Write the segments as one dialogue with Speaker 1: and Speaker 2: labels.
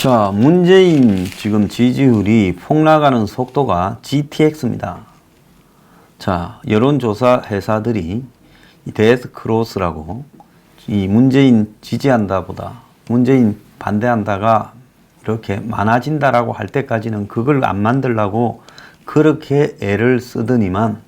Speaker 1: 자, 문재인 지금 지지율이 폭락하는 속도가 GTX입니다. 자, 여론조사 회사들이 데스 크로스라고 이 문재인 지지한다 보다 문재인 반대한다가 이렇게 많아진다라고 할 때까지는 그걸 안 만들려고 그렇게 애를 쓰더니만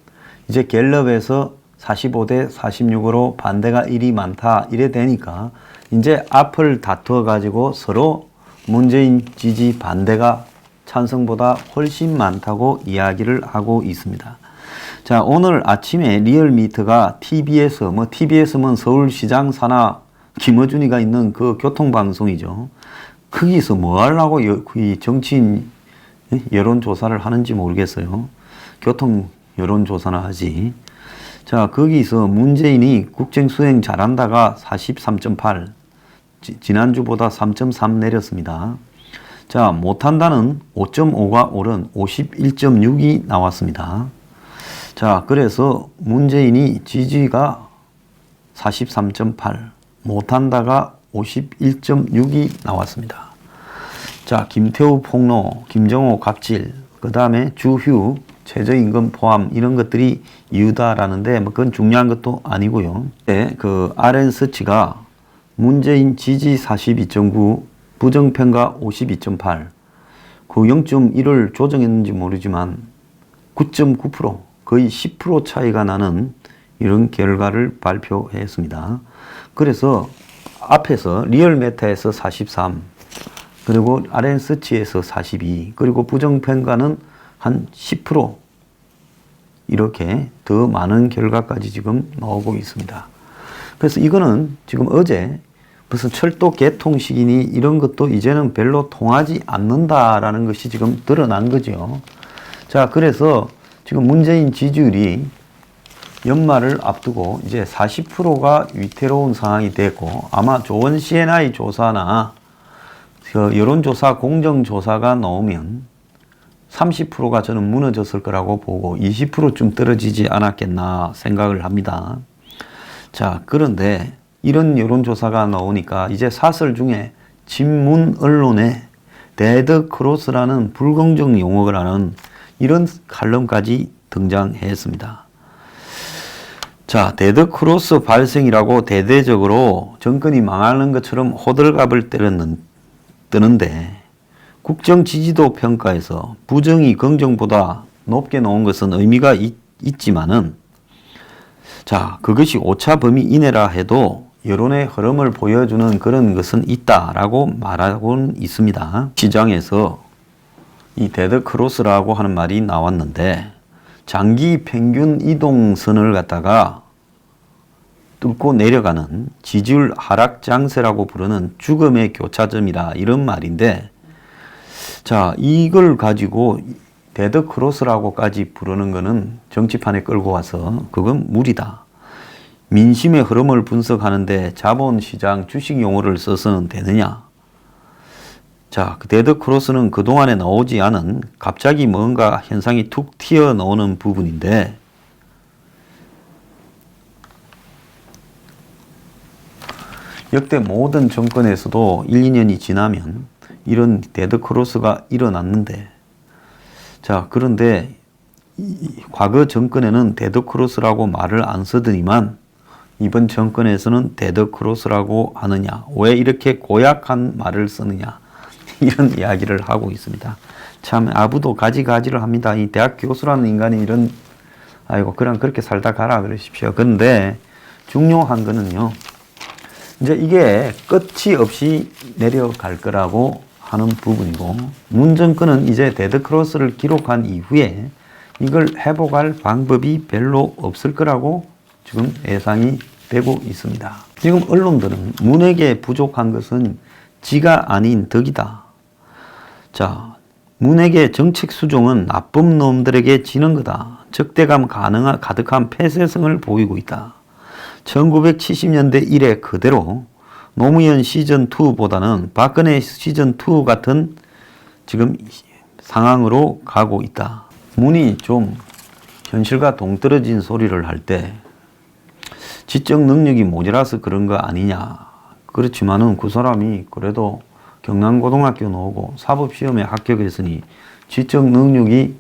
Speaker 1: 이제 갤럽에서 45대 46으로 반대가 1이 많다 이래 되니까 이제 앞을 다투어 가지고 서로 문재인 지지 반대가 찬성보다 훨씬 많다고 이야기를 하고 있습니다. 자, 오늘 아침에 리얼미터가 TBS면 서울시장 산하 김어준이가 있는 그 교통방송이죠. 거기서 뭐 하려고 이 정치인 여론조사를 하는지 모르겠어요. 교통 여론조사나 하지. 자, 거기서 문재인이 국정 수행 잘한다가 43.8, 지난주보다 3.3 내렸습니다. 자, 못한다는 5.5가 오른 51.6이 나왔습니다. 자, 그래서 문재인이 지지가 43.8, 못한다가 51.6이 나왔습니다. 자, 김태우 폭로, 김정호 갑질, 그 다음에 주휴, 최저임금 포함 이런 것들이 이유다라는데 뭐 그건 중요한 것도 아니고요. 네, 그 RN서치가 문재인 지지 42.9, 부정평가 52.8, 그 0.1을 조정했는지 모르지만 9.9%, 거의 10% 차이가 나는 이런 결과를 발표했습니다. 그래서 앞에서 리얼메타에서 43, 그리고 RN서치에서 42, 그리고 부정평가는 한 10% 이렇게 더 많은 결과까지 지금 나오고 있습니다. 그래서 이거는 지금 어제 무슨 철도 개통식이니 이런 것도 이제는 별로 통하지 않는다라는 것이 지금 드러난 거죠. 자, 그래서 지금 문재인 지지율이 연말을 앞두고 이제 40%가 위태로운 상황이 되고 아마 조원 CNI 조사나 그 여론조사 공정조사가 나오면 30%가 저는 무너졌을 거라고 보고 20%쯤 떨어지지 않았겠나 생각을 합니다. 자, 그런데 이런 여론조사가 나오니까 이제 사설 중에 친문 언론에 데드 크로스라는 불공정 용어를 하는 이런 칼럼까지 등장했습니다. 자, 데드 크로스 발생이라고 대대적으로 정권이 망하는 것처럼 호들갑을 뜨는데 국정 지지도 평가에서 부정이 긍정보다 높게 나온 것은 의미가 있지만은 자, 그것이 오차 범위 이내라 해도 여론의 흐름을 보여주는 그런 것은 있다라고 말하고는 있습니다. 시장에서 이 데드 크로스라고 하는 말이 나왔는데 장기 평균 이동선을 갖다가 뚫고 내려가는 지지율 하락 장세라고 부르는 죽음의 교차점이라 이런 말인데 자, 이걸 가지고 데드 크로스라고까지 부르는 거는 정치판에 끌고 와서 그건 무리다. 민심의 흐름을 분석하는데 자본시장 주식 용어를 써서는 되느냐? 자, 그 데드 크로스는 그동안에 나오지 않은 갑자기 뭔가 현상이 툭 튀어나오는 부분인데 역대 모든 정권에서도 1, 2년이 지나면 이런 데드 크로스가 일어났는데 자, 그런데 과거 정권에는 데드 크로스라고 말을 안 쓰더니만 이번 정권에서는 데드 크로스라고 하느냐, 왜 이렇게 고약한 말을 쓰느냐 이런 이야기를 하고 있습니다. 참 아부도 가지가지를 합니다. 이 대학 교수라는 인간이 이런 아이고 그냥 그렇게 살다 가라 그러십시오. 그런데 중요한 거는요, 이제 이게 끝이 없이 내려갈 거라고 하는 부분이고 문 정권은 이제 데드 크로스를 기록한 이후에 이걸 회복할 방법이 별로 없을 거라고 지금 예상이 되고 있습니다. 지금 언론들은 문에게 부족한 것은 지가 아닌 덕이다. 자, 문에게 정책 수종은 나쁜 놈들에게 지는 거다. 적대감 가득한 폐쇄성을 보이고 있다. 1970년대 이래 그대로 노무현 시즌2보다는 박근혜 시즌2 같은 지금 상황으로 가고 있다. 문이 좀 현실과 동떨어진 소리를 할 때 지적 능력이 모자라서 그런 거 아니냐. 그렇지만은 그 사람이 그래도 경남고등학교 나오고 사법시험에 합격했으니 지적 능력이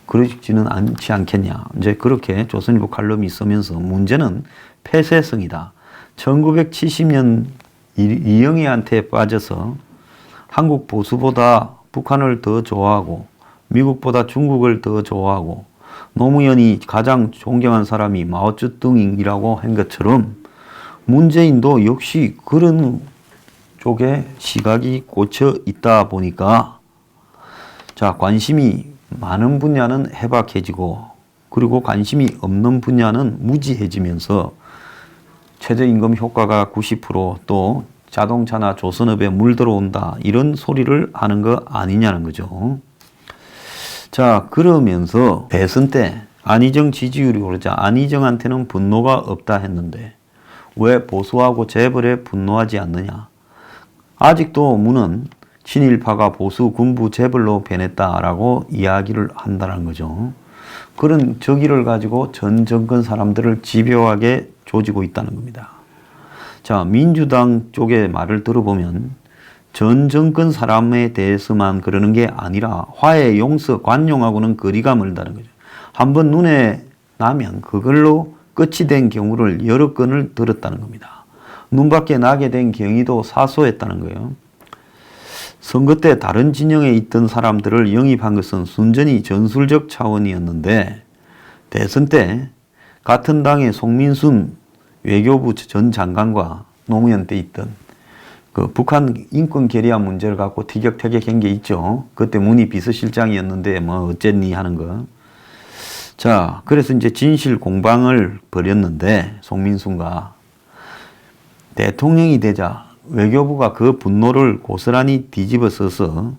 Speaker 1: 그러지는 않지 않겠냐. 이제 그렇게 조선일보 칼럼이 쓰면서 문제는 폐쇄성이다. 1970년 이영애한테 빠져서 한국 보수보다 북한을 더 좋아하고 미국보다 중국을 더 좋아하고 노무현이 가장 존경한 사람이 마오쩌둥이라고 한 것처럼 문재인도 역시 그런 쪽에 시각이 꽂혀 있다 보니까 자, 관심이 많은 분야는 해박해지고 그리고 관심이 없는 분야는 무지해지면서 최저임금 효과가 90%또 자동차나 조선업에 물 들어온다 이런 소리를 하는 거 아니냐는 거죠. 자, 그러면서 대선 때 안희정 지지율이 오르자 안희정한테는 분노가 없다 했는데 왜 보수하고 재벌에 분노하지 않느냐. 아직도 문은 친일파가 보수 군부 재벌로 변했다라고 이야기를 한다는 거죠. 그런 저기를 가지고 전 정권 사람들을 집요하게 조지고 있다는 겁니다. 자, 민주당 쪽의 말을 들어보면 전 정권 사람에 대해서만 그러는 게 아니라 화해, 용서, 관용하고는 거리가 멀다는 거죠. 한번 눈에 나면 그걸로 끝이 된 경우를 여러 건을 들었다는 겁니다. 눈밖에 나게 된 경위도 사소했다는 거예요. 선거 때 다른 진영에 있던 사람들을 영입한 것은 순전히 전술적 차원이었는데 대선 때 같은 당의 송민순 외교부 전 장관과 노무현 때 있던 그 북한 인권 결의안 문제를 갖고 티격태격한 게 있죠. 그때 문희 비서실장이었는데 뭐 어쨌니 하는 거. 자, 그래서 이제 진실 공방을 벌였는데 송민순과 대통령이 되자 외교부가 그 분노를 고스란히 뒤집어 써서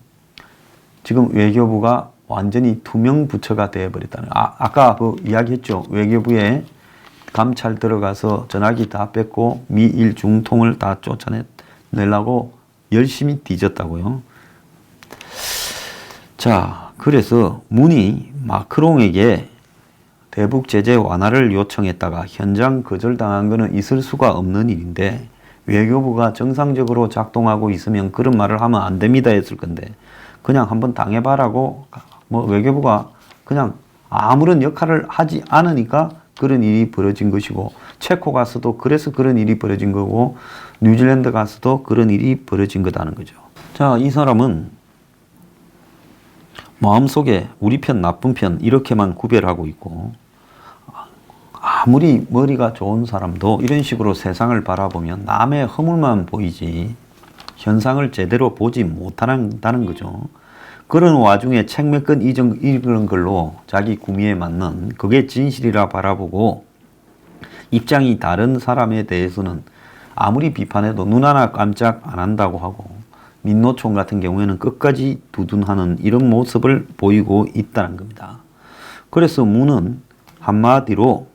Speaker 1: 지금 외교부가 완전히 투명 부처가 되어버렸다는 거예요. 아까 그 이야기했죠. 외교부에 감찰 들어가서 전화기 다 뺏고 미일 중통을 다 쫓아내려고 열심히 뒤졌다고요. 자, 그래서 문이 마크롱에게 대북 제재 완화를 요청했다가 현장 거절당한 것은 있을 수가 없는 일인데 외교부가 정상적으로 작동하고 있으면 그런 말을 하면 안 됩니다 했을 건데 그냥 한번 당해봐라고 뭐 외교부가 그냥 아무런 역할을 하지 않으니까 그런 일이 벌어진 것이고 체코 가서도 그래서 그런 일이 벌어진 거고 뉴질랜드 가서도 그런 일이 벌어진 거다는 거죠. 자, 이 사람은 마음속에 우리 편 나쁜 편 이렇게만 구별하고 있고 아무리 머리가 좋은 사람도 이런 식으로 세상을 바라보면 남의 허물만 보이지 현상을 제대로 보지 못한다는 거죠. 그런 와중에 책 몇 권 읽은 걸로 자기 구미에 맞는 그게 진실이라 바라보고 입장이 다른 사람에 대해서는 아무리 비판해도 눈 하나 깜짝 안 한다고 하고 민노총 같은 경우에는 끝까지 두둔하는 이런 모습을 보이고 있다는 겁니다. 그래서 문은 한마디로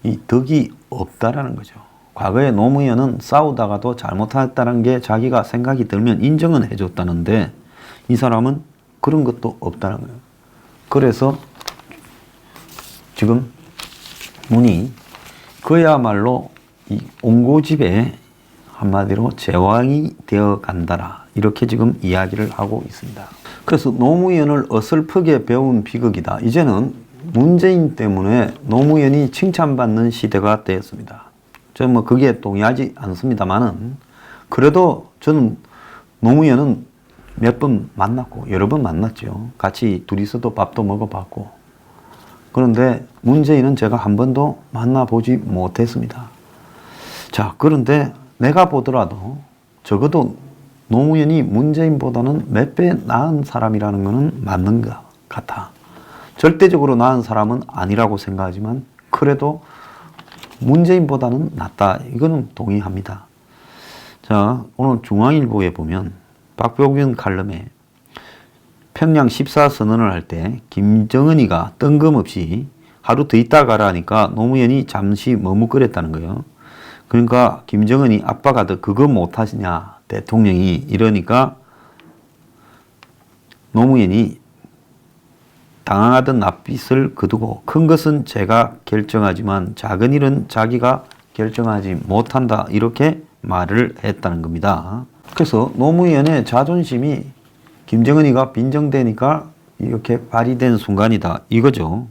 Speaker 1: 이 덕이 없다라는 거죠. 과거에 노무현은 싸우다가도 잘못했다는 게 자기가 생각이 들면 인정은 해줬다는데 이 사람은 그런 것도 없다는 거예요. 그래서 지금 문이 그야말로 이 온고집에 한마디로 제왕이 되어 간다라 이렇게 지금 이야기를 하고 있습니다. 그래서 노무현을 어설프게 배운 비극이다. 이제는 문재인 때문에 노무현이 칭찬받는 시대가 되었습니다. 저는 뭐 그게 동의하지 않습니다만은 그래도 저는 노무현은 몇 번 만났고 여러 번 만났죠. 같이 둘이서도 밥도 먹어봤고 그런데 문재인은 제가 한 번도 만나보지 못했습니다. 자, 그런데 내가 보더라도 적어도 노무현이 문재인보다는 몇 배 나은 사람이라는 것은 맞는 것 같아. 절대적으로 나은 사람은 아니라고 생각하지만 그래도 문재인보다는 낫다. 이거는 동의합니다. 자, 오늘 중앙일보에 보면 박병균 칼럼에 평양 14선언을 할 때 김정은이가 뜬금없이 하루 더 있다 가라 하니까 노무현이 잠시 머뭇거렸다는 거예요. 그러니까 김정은이 아빠가 더 그거 못하시냐 대통령이 이러니까 노무현이 당황하던 낯빛을 거두고 큰 것은 제가 결정하지만 작은 일은 자기가 결정하지 못한다 이렇게 말을 했다는 겁니다. 그래서 노무현의 자존심이 김정은이가 빈정대니까 이렇게 발휘된 순간이다 이거죠.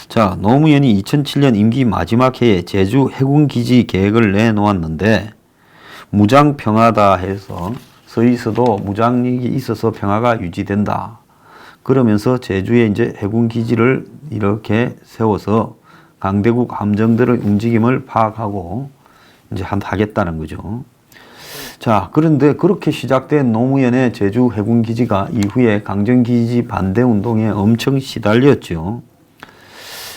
Speaker 1: 자, 노무현이 2007년 임기 마지막 해에 제주 해군기지 계획을 내놓았는데 무장평화다 해서 서있어도 무장력이 있어서 평화가 유지된다. 그러면서 제주에 이제 해군기지를 이렇게 세워서 강대국 함정들의 움직임을 파악하고 이제 하겠다는 거죠. 자, 그런데 그렇게 시작된 노무현의 제주 해군기지가 이후에 강정기지 반대운동에 엄청 시달렸죠.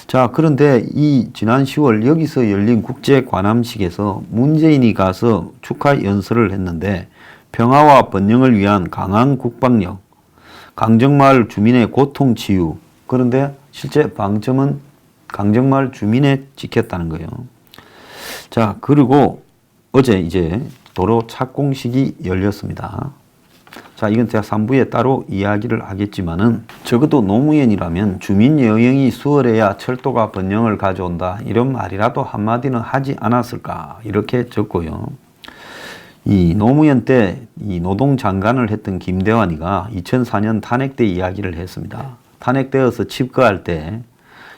Speaker 1: 자, 그런데 이 지난 10월 여기서 열린 국제관함식에서 문재인이 가서 축하 연설을 했는데 평화와 번영을 위한 강한 국방력, 강정마을 주민의 고통 치유. 그런데 실제 방점은 강정마을 주민에 찍혔다는 거예요. 자, 그리고 어제 이제 도로 착공식이 열렸습니다. 자, 이건 제가 3부에 따로 이야기를 하겠지만은 적어도 노무현이라면 주민 여행이 수월해야 철도가 번영을 가져온다. 이런 말이라도 한마디는 하지 않았을까. 이렇게 적고요. 이 노무현 때 이 노동장관을 했던 김대환이가 2004년 탄핵 때 이야기를 했습니다. 탄핵되어서 집거할 때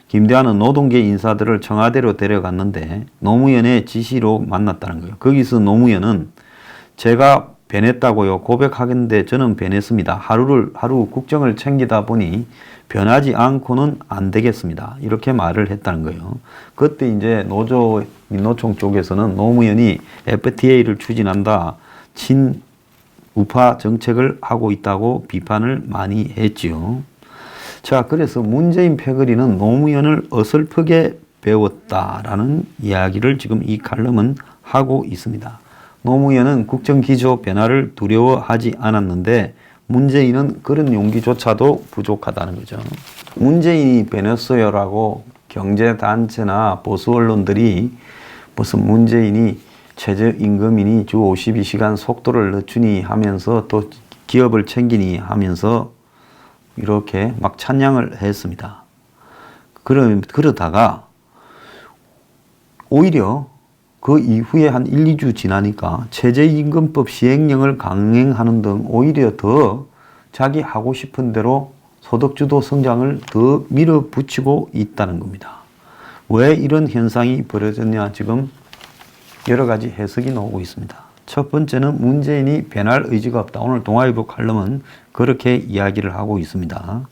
Speaker 1: 김대환은 노동계 인사들을 청와대로 데려갔는데 노무현의 지시로 만났다는 거예요. 거기서 노무현은 제가 변했다고요. 고백하겠는데 저는 변했습니다. 하루 국정을 챙기다 보니 변하지 않고는 안 되겠습니다. 이렇게 말을 했다는 거예요. 그때 이제 노조 민노총 쪽에서는 노무현이 FTA를 추진한다. 친우파 정책을 하고 있다고 비판을 많이 했지요. 자, 그래서 문재인 패거리는 노무현을 어설프게 배웠다라는 이야기를 지금 이 칼럼은 하고 있습니다. 노무현은 국정기조 변화를 두려워하지 않았는데 문재인은 그런 용기조차도 부족하다는 거죠. 문재인이 변했어요라고 경제단체나 보수 언론들이 무슨 문재인이 최저임금이니 주 52시간 속도를 늦추니 하면서 또 기업을 챙기니 하면서 이렇게 막 찬양을 했습니다. 그러다가 오히려 그 이후에 한 1, 2주 지나니까 최저임금법 시행령을 강행하는 등 오히려 더 자기 하고 싶은 대로 소득주도 성장을 더 밀어붙이고 있다는 겁니다. 왜 이런 현상이 벌어졌냐 지금 여러 가지 해석이 나오고 있습니다. 첫 번째는 문재인이 변할 의지가 없다. 오늘 동아일보 칼럼은 그렇게 이야기를 하고 있습니다.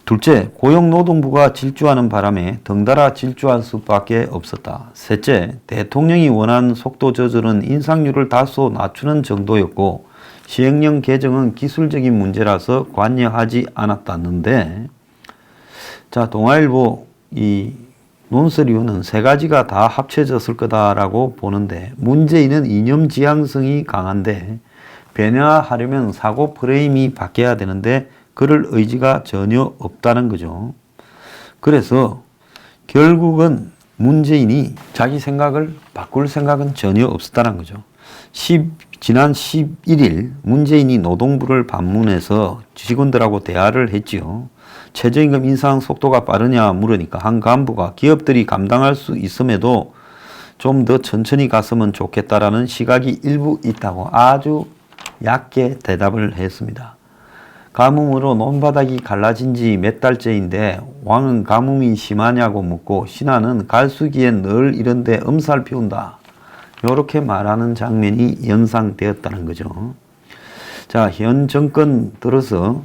Speaker 1: 둘째, 고용노동부가 질주하는 바람에 덩달아 질주할 수밖에 없었다. 셋째, 대통령이 원한 속도 조절은 인상률을 다소 낮추는 정도였고 시행령 개정은 기술적인 문제라서 관여하지 않았다는데, 자, 동아일보 이 논설 이유는 세 가지가 다 합쳐졌을 거다라고 보는데 문재인은 이념 지향성이 강한데 변화하려면 사고 프레임이 바뀌어야 되는데 그럴 의지가 전혀 없다는 거죠. 그래서 결국은 문재인이 자기 생각을 바꿀 생각은 전혀 없었다는 거죠. 지난 11일 문재인이 노동부를 방문해서 직원들하고 대화를 했지요. 최저임금 인상 속도가 빠르냐 물으니까 한 간부가 기업들이 감당할 수 있음에도 좀 더 천천히 갔으면 좋겠다라는 시각이 일부 있다고 아주 얕게 대답을 했습니다. 가뭄으로 논바닥이 갈라진 지 몇 달째인데 왕은 가뭄이 심하냐고 묻고 신하는 갈수기엔 늘 이런데 엄살 피운다. 이렇게 말하는 장면이 연상되었다는 거죠. 자, 현 정권 들어서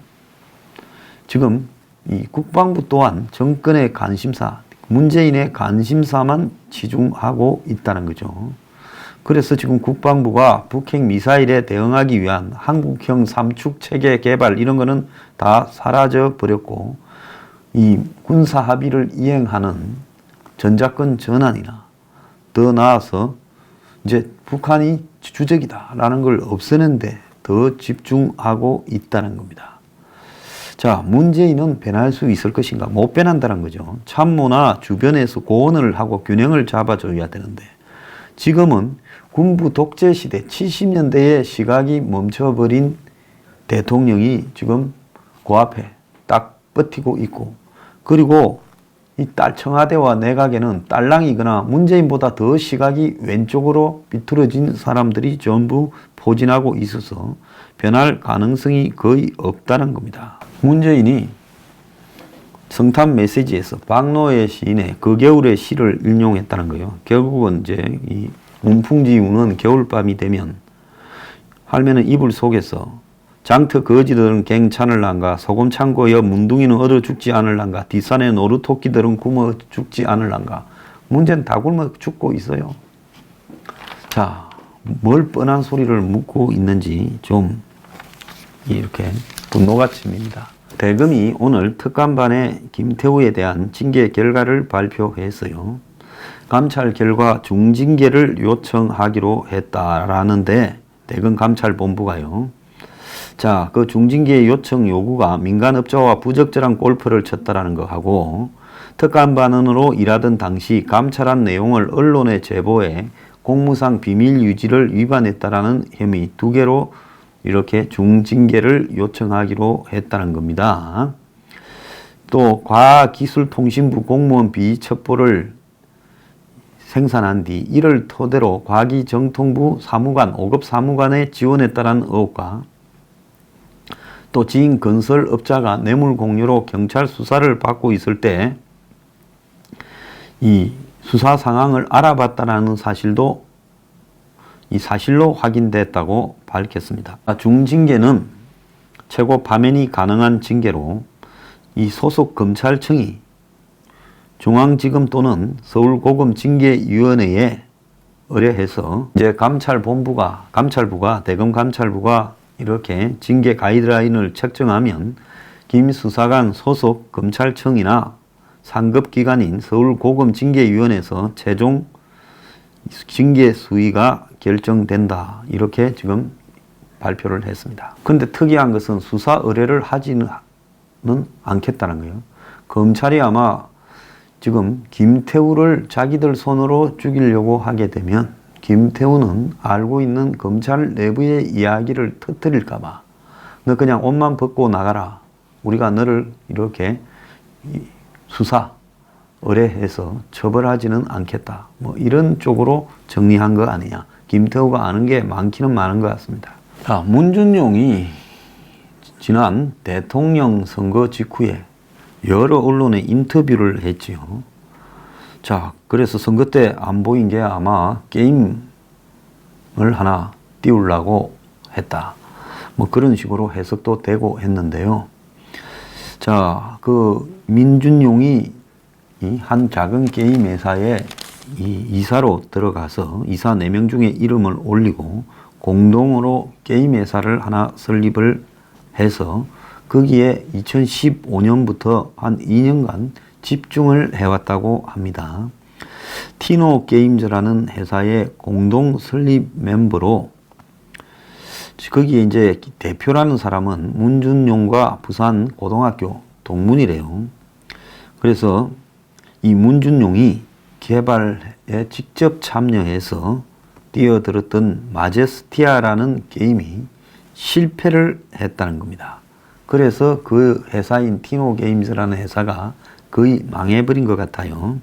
Speaker 1: 지금 이 국방부 또한 정권의 관심사, 문재인의 관심사만 치중하고 있다는 거죠. 그래서 지금 국방부가 북핵 미사일에 대응하기 위한 한국형 삼축 체계 개발 이런 거는 다 사라져 버렸고 이 군사 합의를 이행하는 전작권 전환이나 더 나아서 이제 북한이 주적이다라는 걸 없애는데 더 집중하고 있다는 겁니다. 자, 문재인은 변할 수 있을 것인가? 못 변한다는 거죠. 참모나 주변에서 고언을 하고 균형을 잡아줘야 되는데 지금은 군부 독재 시대 70년대의 시각이 멈춰버린 대통령이 지금 그 앞에 딱 버티고 있고 그리고 이 청와대와 내각에는 딸랑이거나 문재인보다 더 시각이 왼쪽으로 비틀어진 사람들이 전부 포진하고 있어서 변할 가능성이 거의 없다는 겁니다. 문재인이 성탄 메시지에서 박노해 시인의 그 겨울의 시를 인용했다는 거예요. 결국은 이제 이 문풍지 우는 겨울밤이 되면 할매는 이불 속에서 장터 거지들은 갱찬을란가 소금 창고여 문둥이는 얻어 죽지 않을란가 뒷산에 노루토끼들은 굶어 죽지 않을란가. 문제는 다 굶어 죽고 있어요. 자, 뭘 뻔한 소리를 묻고 있는지 좀 이렇게 분노가 치밉니다. 대검이 오늘 특감반에 김태우에 대한 징계 결과를 발표했어요. 감찰 결과 중징계를 요청하기로 했다라는데 대검 감찰본부가요. 자, 그 중징계 요청 요구가 민간업자와 부적절한 골프를 쳤다라는 거 하고 특감반원으로 일하던 당시 감찰한 내용을 언론에 제보해 공무상 비밀 유지를 위반했다라는 혐의 2개로 이렇게 중징계를 요청하기로 했다는 겁니다. 또 과학기술통신부 공무원 비위첩보를 생산한 뒤 이를 토대로 과기정통부 사무관, 5급 사무관에 지원했다는 의혹과 또 지인 건설업자가 뇌물 공유로 경찰 수사를 받고 있을 때 이 수사 상황을 알아봤다는 사실도 이 사실로 확인됐다고 밝혔습니다. 중징계는 최고 파면이 가능한 징계로 이 소속 검찰청이 중앙지검 또는 서울고검징계위원회에 의뢰해서 이제 감찰부가 대검 감찰부가 이렇게 징계 가이드라인을 책정하면 김 수사관 소속 검찰청이나 상급기관인 서울고검징계위원회에서 최종 징계 수위가 결정된다. 이렇게 지금 발표를 했습니다. 그런데 특이한 것은 수사 의뢰를 하지는 않겠다는 거예요. 검찰이 아마 지금 김태우를 자기들 손으로 죽이려고 하게 되면 김태우는 알고 있는 검찰 내부의 이야기를 터뜨릴까 봐 너 그냥 옷만 벗고 나가라. 우리가 너를 이렇게 수사 의뢰해서 처벌하지는 않겠다. 뭐 이런 쪽으로 정리한 거 아니냐. 김태우가 아는 게 많기는 많은 것 같습니다. 자, 문준용이 지난 대통령 선거 직후에 여러 언론에 인터뷰를 했지요. 자, 그래서 선거 때 안 보인 게 아마 게임을 하나 띄우려고 했다. 뭐 그런 식으로 해석도 되고 했는데요. 자, 그 민준용이 이 한 작은 게임 회사에 이 이사로 들어가서 이사 4명 중에 이름을 올리고 공동으로 게임 회사를 하나 설립을 해서 거기에 2015년부터 한 2년간 집중을 해왔다고 합니다. 티노 게임즈라는 회사의 공동 설립 멤버로 거기에 이제 대표라는 사람은 문준용과 부산 고등학교 동문이래요. 그래서 이 문준용이 개발에 직접 참여해서 뛰어들었던 마제스티아라는 게임이 실패를 했다는 겁니다. 그래서 그 회사인 티노게임즈라는 회사가 거의 망해버린 것 같아요.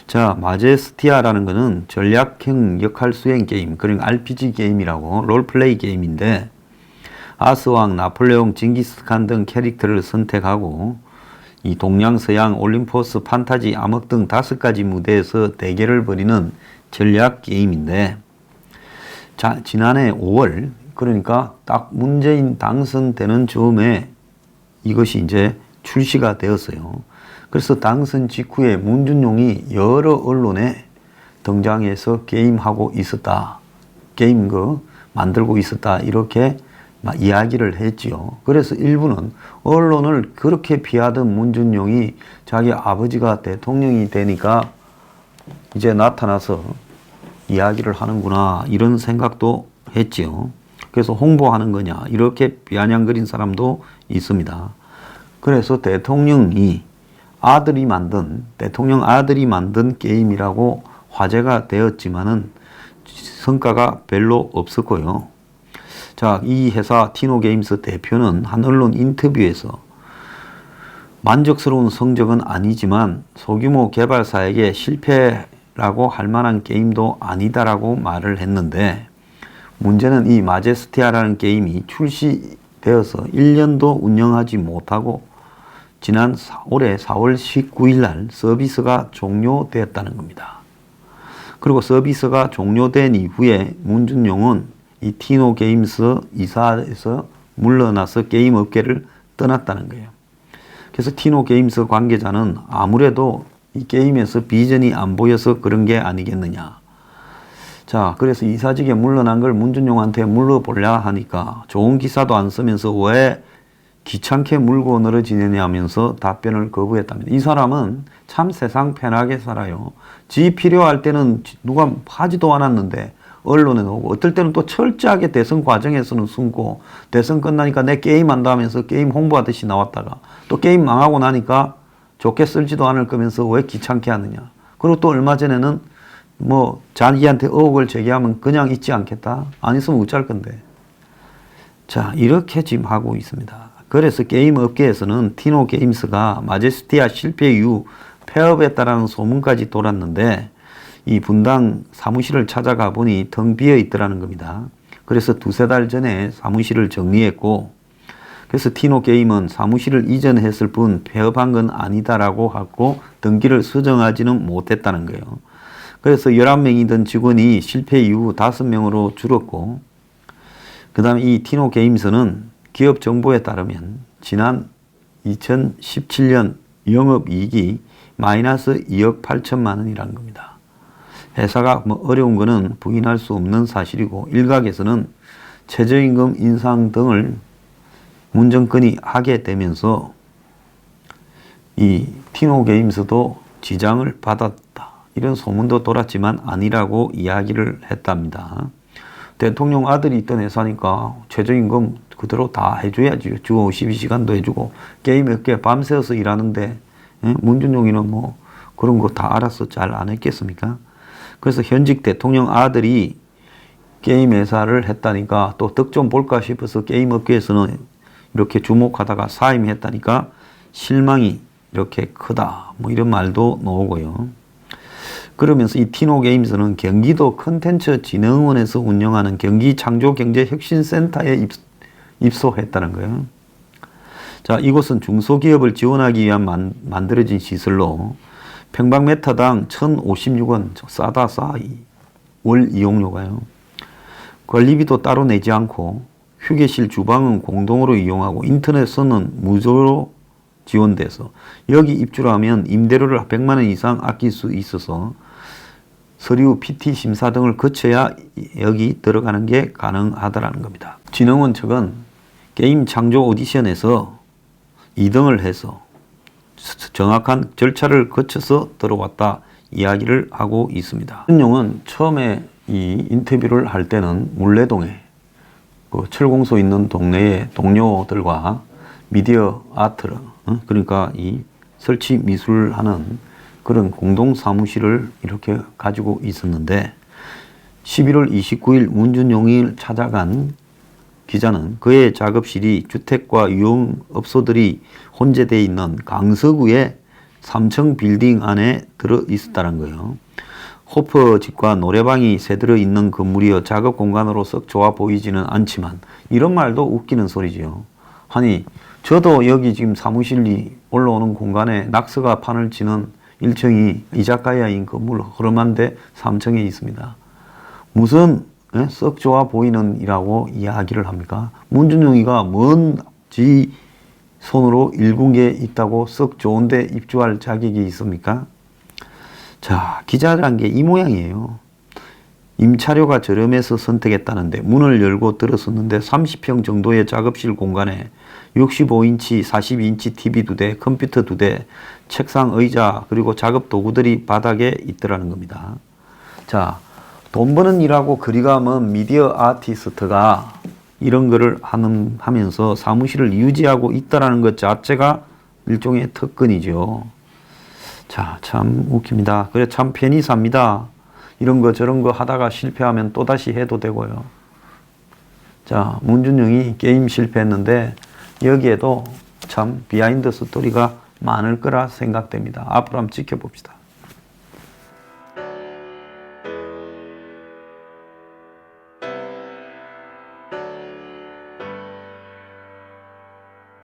Speaker 1: 자, 마제스티아라는 거는 전략형 역할 수행 게임, 그러니까 RPG 게임이라고 롤플레이 게임인데 아스왕, 나폴레옹, 징기스칸 등 캐릭터를 선택하고 이 동양서양, 올림포스, 판타지, 암흑 등 5가지 무대에서 대결을 벌이는 전략 게임인데 자, 지난해 5월 그러니까 딱 문재인 당선되는 즈음에 이것이 이제 출시가 되었어요. 그래서 당선 직후에 문준용이 여러 언론에 등장해서 게임하고 있었다. 게임 만들고 있었다. 이렇게 막 이야기를 했지요. 그래서 일부는 언론을 그렇게 피하던 문준용이 자기 아버지가 대통령이 되니까 이제 나타나서 이야기를 하는구나 이런 생각도 했지요. 그래서 홍보하는 거냐 이렇게 비아냥거린 사람도 있습니다. 그래서 대통령 아들이 만든 게임이라고 화제가 되었지만은 성과가 별로 없었고요. 자, 이 회사 티노게임스 대표는 한 언론 인터뷰에서 만족스러운 성적은 아니지만 소규모 개발사에게 실패라고 할 만한 게임도 아니다라고 말을 했는데, 문제는 이 마제스티아라는 게임이 출시되어서 1년도 운영하지 못하고 올해 4월 19일 날 서비스가 종료되었다는 겁니다. 그리고 서비스가 종료된 이후에 문준용은 이 티노게임스 이사에서 물러나서 게임 업계를 떠났다는 거예요. 그래서 티노게임스 관계자는 아무래도 이 게임에서 비전이 안 보여서 그런 게 아니겠느냐. 자, 그래서 이사직에 물러난 걸 문준용한테 물어보려 하니까 좋은 기사도 안 쓰면서 왜 귀찮게 물고 늘어지느냐 하면서 답변을 거부했답니다. 이 사람은 참 세상 편하게 살아요. 지 필요할 때는 누가 하지도 않았는데 언론에 나오고, 어떨 때는 또 철저하게 대선 과정에서는 숨고, 대선 끝나니까 내 게임 한다 하면서 게임 홍보하듯이 나왔다가 또 게임 망하고 나니까 좋게 쓸지도 않을 거면서 왜 귀찮게 하느냐. 그리고 또 얼마 전에는 뭐 자기한테 의혹을 제기하면 그냥 있지 않겠다. 안 있으면 어쩔 건데. 자, 이렇게 지금 하고 있습니다. 그래서 게임 업계에서는 티노게임스가 마제스티아 실패 이후 폐업했다라는 소문까지 돌았는데, 이 분당 사무실을 찾아가 보니 텅 비어 있더라는 겁니다. 그래서 두세 달 전에 사무실을 정리했고, 그래서 티노게임은 사무실을 이전했을 뿐 폐업한 건 아니다라고 하고 등기를 수정하지는 못했다는 거예요. 그래서 11명이던 직원이 실패 이후 5명으로 줄었고, 그 다음에 이 티노게임스는 기업 정보에 따르면 지난 2017년 영업이익이 마이너스 2억 8천만 원이라는 겁니다. 회사가 뭐 어려운 거는 부인할 수 없는 사실이고, 일각에서는 최저임금 인상 등을 문정권이 하게 되면서 이 티노게임스도 지장을 받았다, 이런 소문도 돌았지만 아니라고 이야기를 했답니다. 대통령 아들이 있던 회사니까 최저임금 그대로 다 해줘야지. 주 52시간도 해주고 게임 몇 개 밤새워서 일하는데, 문준용이는 뭐 그런 거 다 알아서 잘 안 했겠습니까? 그래서 현직 대통령 아들이 게임 회사를 했다니까 또 덕 좀 볼까 싶어서 게임 업계에서는 이렇게 주목하다가 사임했다니까 실망이 이렇게 크다, 뭐 이런 말도 나오고요. 그러면서 이 티노게임스는 경기도 컨텐츠진흥원에서 운영하는 경기창조경제혁신센터에 입소했다는 거예요. 자, 이곳은 중소기업을 지원하기 위한 만들어진 시설로 평방미터당 1,056원, 싸다 싸, 월 이용료가요. 관리비도 따로 내지 않고 휴게실 주방은 공동으로 이용하고 인터넷선은 무료로 지원돼서 여기 입주를 하면 임대료를 100만 원 이상 아낄 수 있어서 서류, PT 심사 등을 거쳐야 여기 들어가는 게 가능하다라는 겁니다. 진흥원 측은 게임 창조 오디션에서 2등을 해서 정확한 절차를 거쳐서 들어왔다 이야기를 하고 있습니다. 윤용은 처음에 이 인터뷰를 할 때는 물레동에 그 철공소 있는 동네의 동료들과 미디어 아트를, 그러니까 이 설치 미술하는 그런 공동 사무실을 이렇게 가지고 있었는데, 11월 29일 문준용을 찾아간 기자는 그의 작업실이 주택과 유흥업소들이 혼재되어 있는 강서구의 3층 빌딩 안에 들어 있었다는 거예요. 호퍼집과 노래방이 새들어 있는 건물이여 작업 공간으로 썩 좋아 보이지는 않지만, 이런 말도 웃기는 소리지요. 아니, 저도 여기 지금 사무실이 올라오는 공간에 낙서가 판을 치는 1층이 이자카야인 건물 허름한데 3층에 있습니다. 무슨 썩 좋아 보이는 이라고 이야기를 합니까? 문준용이가 뭔 지 손으로 일군 게 있다고 썩 좋은데 입주할 자격이 있습니까? 자, 기자란 게 이 모양이에요. 임차료가 저렴해서 선택했다는데 문을 열고 들어섰는데 30평 정도의 작업실 공간에 65인치, 42인치 TV 2대, 컴퓨터 2대, 책상, 의자, 그리고 작업 도구들이 바닥에 있더라는 겁니다. 자, 돈 버는 일하고 거리가 먼 미디어 아티스트가 이런 거를 하면서 사무실을 유지하고 있다라는 것 자체가 일종의 특권이죠. 자, 참 웃깁니다. 그래, 참 편히 삽니다. 이런 거 저런 거 하다가 실패하면 또다시 해도 되고요. 자, 문준용이 게임 실패했는데 여기에도 참 비하인드 스토리가 많을 거라 생각됩니다. 앞으로 한번 지켜봅시다.